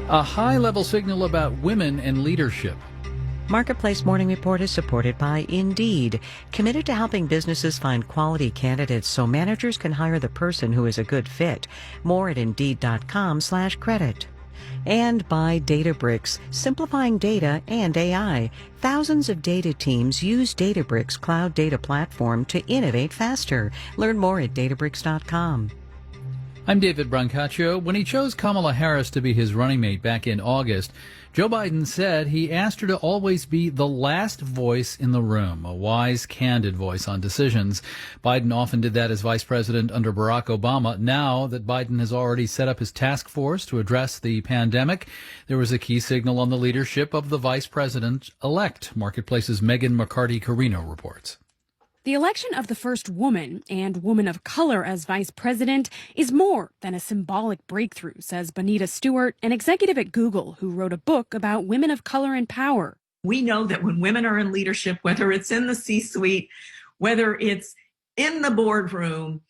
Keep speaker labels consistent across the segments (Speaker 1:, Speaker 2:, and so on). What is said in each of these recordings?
Speaker 1: A high-level signal about women and leadership.
Speaker 2: Marketplace Morning Report is supported by Indeed, committed to helping businesses find quality candidates so managers can hire the person who is a good fit. More at Indeed.com/credit. And by Databricks, simplifying data and AI. Thousands of data teams use Databricks cloud data platform to innovate faster. Learn more at Databricks.com.
Speaker 1: I'm David Brancaccio. When he chose Kamala Harris to be his running mate back in August, Joe Biden said he asked her to always be the last voice in the room, a wise, candid voice on decisions. Biden often did that as vice president under Barack Obama. Now that Biden has already set up his task force to address the pandemic, there was a key signal on the leadership of the vice president-elect. Marketplace's Megan McCarty-Carino reports.
Speaker 3: The election of the first woman and woman of color as vice president is more than a symbolic breakthrough, says Bonita Stewart, an executive at Google who wrote a book about women of color in power.
Speaker 4: We know that when women are in leadership, whether it's in the C-suite, whether it's in the boardroom,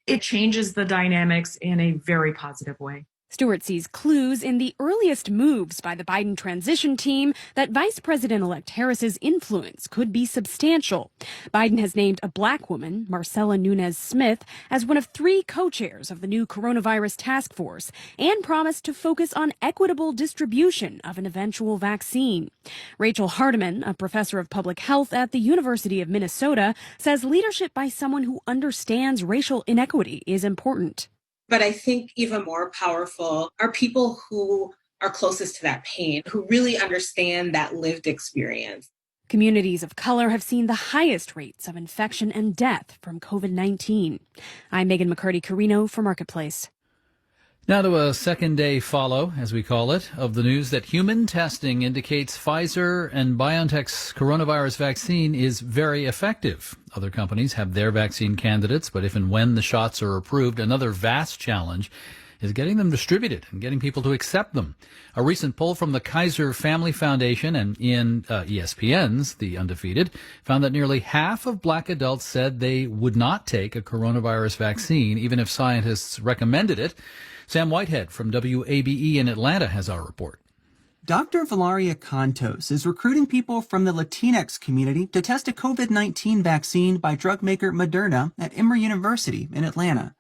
Speaker 4: it changes the dynamics in a very positive way.
Speaker 3: Stewart sees clues in the earliest moves by the Biden transition team that Vice President-elect Harris's influence could be substantial. Biden has named a black woman, Marcella Nunez Smith, as one of 3 co-chairs of the new coronavirus task force and promised to focus on equitable distribution of an eventual vaccine. Rachel Hardiman, a professor of public health at the University of Minnesota, says leadership by someone who understands racial inequity is important.
Speaker 5: But I think even more powerful are people who are closest to that pain, who really understand that lived experience.
Speaker 3: Communities of color have seen the highest rates of infection and death from COVID-19. I'm Megan McCarty-Carino for Marketplace.
Speaker 1: Now to a second day follow, as we call it, of the news that human testing indicates Pfizer and BioNTech's coronavirus vaccine is very effective. Other companies have their vaccine candidates, but if and when the shots are approved, another vast challenge is getting them distributed and getting people to accept them. A recent poll from the Kaiser Family Foundation and ESPN's The Undefeated found that nearly half of black adults said they would not take a coronavirus vaccine, even if scientists recommended it. Sam Whitehead from WABE in Atlanta has our report.
Speaker 6: Dr. Valeria Cantos is recruiting people from the Latinx community to test a COVID-19 vaccine by drug maker Moderna at Emory University in Atlanta.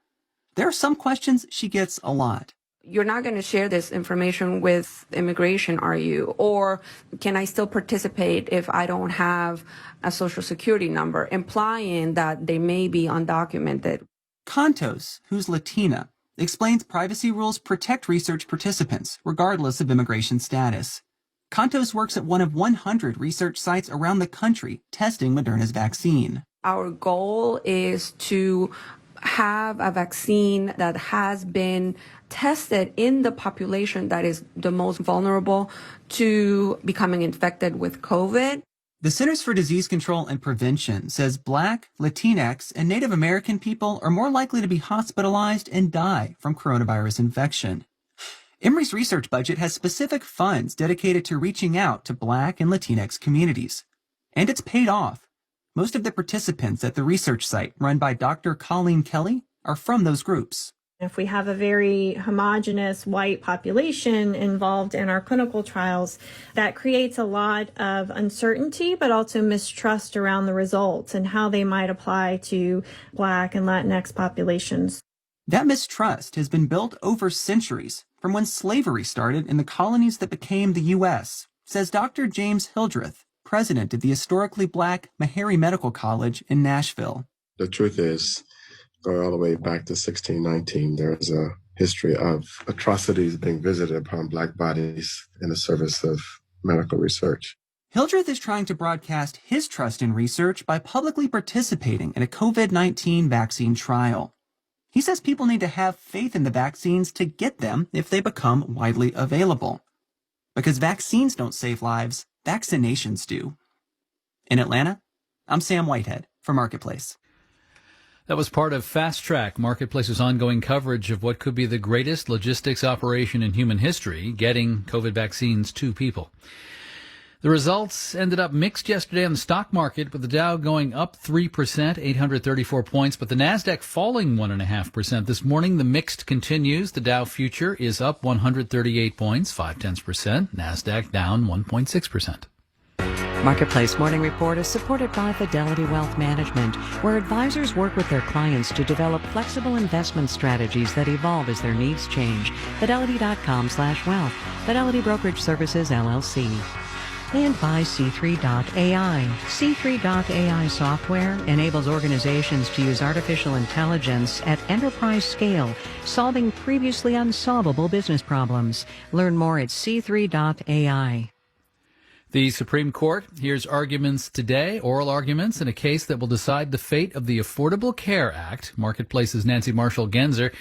Speaker 6: There are some questions she gets a lot.
Speaker 7: You're not going to share this information with immigration, are you? Or can I still participate if I don't have a social security number, implying that they may be undocumented?
Speaker 6: Cantos, who's Latina, explains privacy rules protect research participants, regardless of immigration status. Cantos works at one of 100 research sites around the country testing Moderna's vaccine.
Speaker 7: Our goal is to have a vaccine that has been tested in the population that is the most vulnerable to becoming infected with COVID.
Speaker 6: The Centers for Disease Control and Prevention says Black, Latinx, and Native American people are more likely to be hospitalized and die from coronavirus infection. Emory's research budget has specific funds dedicated to reaching out to Black and Latinx communities. And it's paid off. Most of the participants at the research site run by Dr. Colleen Kelly are from those groups.
Speaker 8: If we have a very homogeneous white population involved in our clinical trials, that creates a lot of uncertainty, but also mistrust around the results and how they might apply to Black and Latinx populations.
Speaker 6: That mistrust has been built over centuries, from when slavery started in the colonies that became the U.S., says Dr. James Hildreth, president of the historically Black Meharry Medical College in Nashville.
Speaker 9: The truth is, going all the way back to 1619, there is a history of atrocities being visited upon Black bodies in the service of medical research.
Speaker 6: Hildreth is trying to broadcast his trust in research by publicly participating in a COVID-19 vaccine trial. He says people need to have faith in the vaccines to get them if they become widely available. Because vaccines don't save lives, vaccinations do. In Atlanta, I'm Sam Whitehead for Marketplace.
Speaker 1: That was part of Fast Track, Marketplace's ongoing coverage of what could be the greatest logistics operation in human history, getting COVID vaccines to people. The results ended up mixed yesterday on the stock market, with the Dow going up 3%, 834 points, but the Nasdaq falling 1.5% this morning. The mixed continues. The Dow future is up 138 points, 0.5%. Nasdaq down 1.6%.
Speaker 2: Marketplace Morning Report is supported by Fidelity Wealth Management, where advisors work with their clients to develop flexible investment strategies that evolve as their needs change. Fidelity.com/wealth. Fidelity Brokerage Services, LLC. And by C3.ai. C3.ai software enables organizations to use artificial intelligence at enterprise scale, solving previously unsolvable business problems. Learn more at C3.ai.
Speaker 1: The Supreme Court hears arguments today, oral arguments, in a case that will decide the fate of the Affordable Care Act. Marketplace's Nancy Marshall-Genzer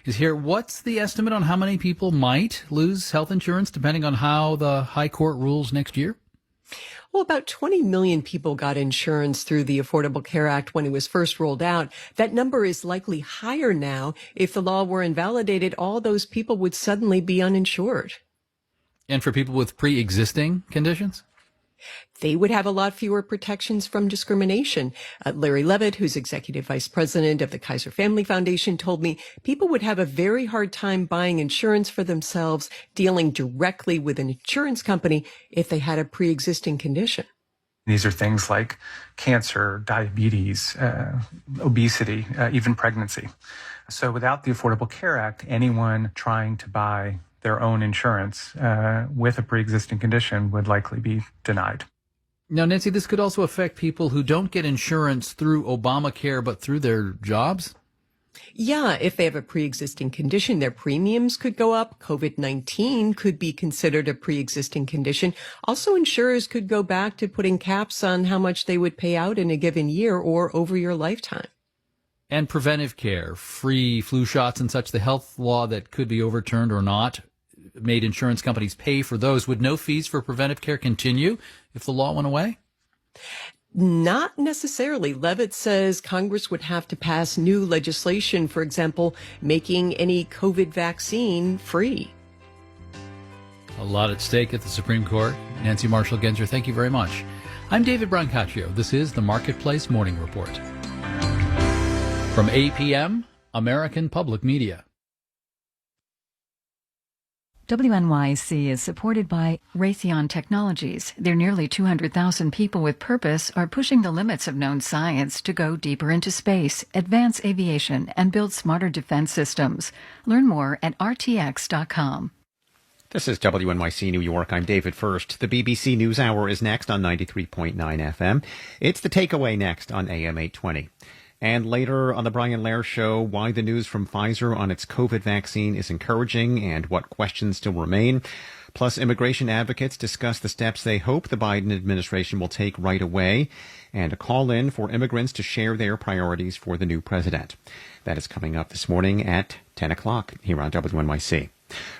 Speaker 1: is here. What's the estimate on how many people might lose health insurance depending on how the High Court rules next year?
Speaker 10: Well, about 20 million people got insurance through the Affordable Care Act when it was first rolled out. That number is likely higher now. If the law were invalidated, all those people would suddenly be uninsured.
Speaker 1: And for people with pre-existing conditions?
Speaker 10: They would have a lot fewer protections from discrimination. Larry Levitt, who's executive vice president of the Kaiser Family Foundation, told me people would have a very hard time buying insurance for themselves, dealing directly with an insurance company if they had a pre-existing condition.
Speaker 11: These are things like cancer, diabetes, obesity, even pregnancy. So without the Affordable Care Act, anyone trying to buy their own insurance with a pre-existing condition would likely be denied.
Speaker 1: Now, Nancy, this could also affect people who don't get insurance through Obamacare, but through their jobs?
Speaker 10: Yeah, if they have a pre-existing condition, their premiums could go up. COVID-19 could be considered a pre-existing condition. Also, insurers could go back to putting caps on how much they would pay out in a given year or over your lifetime.
Speaker 1: And preventive care, free flu shots and such, the health law that could be overturned or not, made insurance companies pay for those. Would no fees for preventive care continue if the law went away?
Speaker 10: Not necessarily. Levitt says Congress would have to pass new legislation, for example, making any COVID vaccine free.
Speaker 1: A lot at stake at the Supreme Court. Nancy Marshall-Genzer, thank you very much. I'm David Brancaccio. This is the Marketplace Morning Report. From APM, American Public Media.
Speaker 12: WNYC is supported by Raytheon Technologies. Their nearly 200,000 people with purpose are pushing the limits of known science to go deeper into space, advance aviation, and build smarter defense systems. Learn more at rtx.com.
Speaker 13: This is WNYC New York. I'm David First. The BBC NewsHour is next on 93.9 FM. It's The Takeaway next on AM 820. And later on the Brian Lehrer Show, why the news from Pfizer on its COVID vaccine is encouraging and what questions still remain. Plus, immigration advocates discuss the steps they hope the Biden administration will take right away, and a call in for immigrants to share their priorities for the new president. That is coming up this morning at 10 o'clock here on WNYC.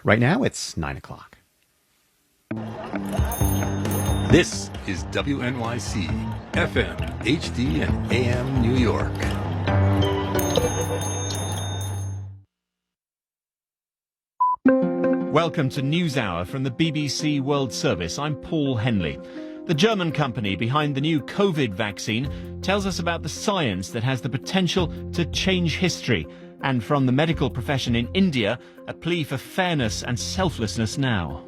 Speaker 13: Right now, it's 9 o'clock.
Speaker 14: This is WNYC, FM, HD, and AM New York.
Speaker 15: Welcome to NewsHour from the BBC World Service. I'm Paul Henley. The German company behind the new COVID vaccine tells us about the science that has the potential to change history. And from the medical profession in India, a plea for fairness and selflessness now.